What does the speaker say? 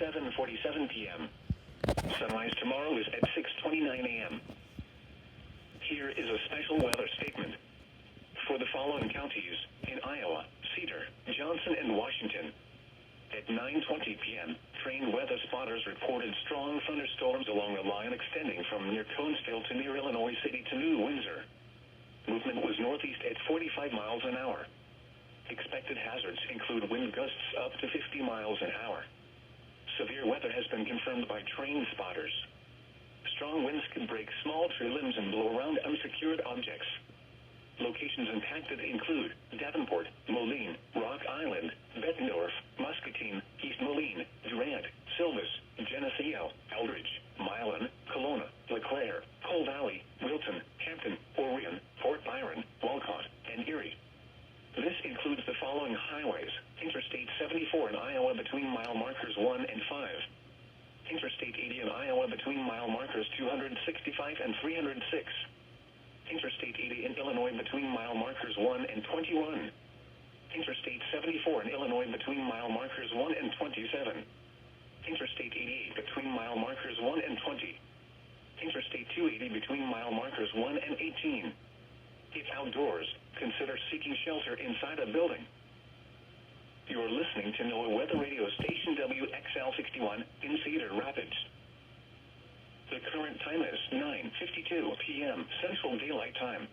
7:47 p.m. Sunrise tomorrow is at 6:29 a.m. Here is a special weather statement. For the following counties in Iowa, Cedar, Johnson, and Washington. At 9:20 p.m., trained weather spotters reported strong thunderstorms along the line extending from near Conesville to near Illinois City to New Windsor. Movement was northeast at 45 miles an hour. Expected hazards include wind gusts up to 50 miles an hour. Severe weather has been confirmed by trained spotters. Strong winds can break small tree limbs and blow around unsecured objects. Locations impacted include Davenport, Moline, Rock Island, Bettendorf, Muscatine, East Moline, Durant, Silvis, Geneseo, Eldridge, Milan, Kelowna, LeClaire, Coal Valley, Wilton, Hampton, Orion, Fort Byron, Walcott, and Erie. This includes the following highways: Interstate 74 in Iowa between mile markers 1 and 5. Interstate 80 in Iowa between mile markers 265 and 306. Interstate 80 in Illinois between mile markers 1 and 21. Interstate 74 in Illinois between mile markers 1 and 27. Interstate 88 between mile markers 1 and 20. Interstate 280 between mile markers 1 and 18. If outdoors, consider seeking shelter inside a building. You are listening to NOAA Weather Radio Station WXL61 in Cedar Rapids. The current time is 9:52 p.m. Central Daylight Time.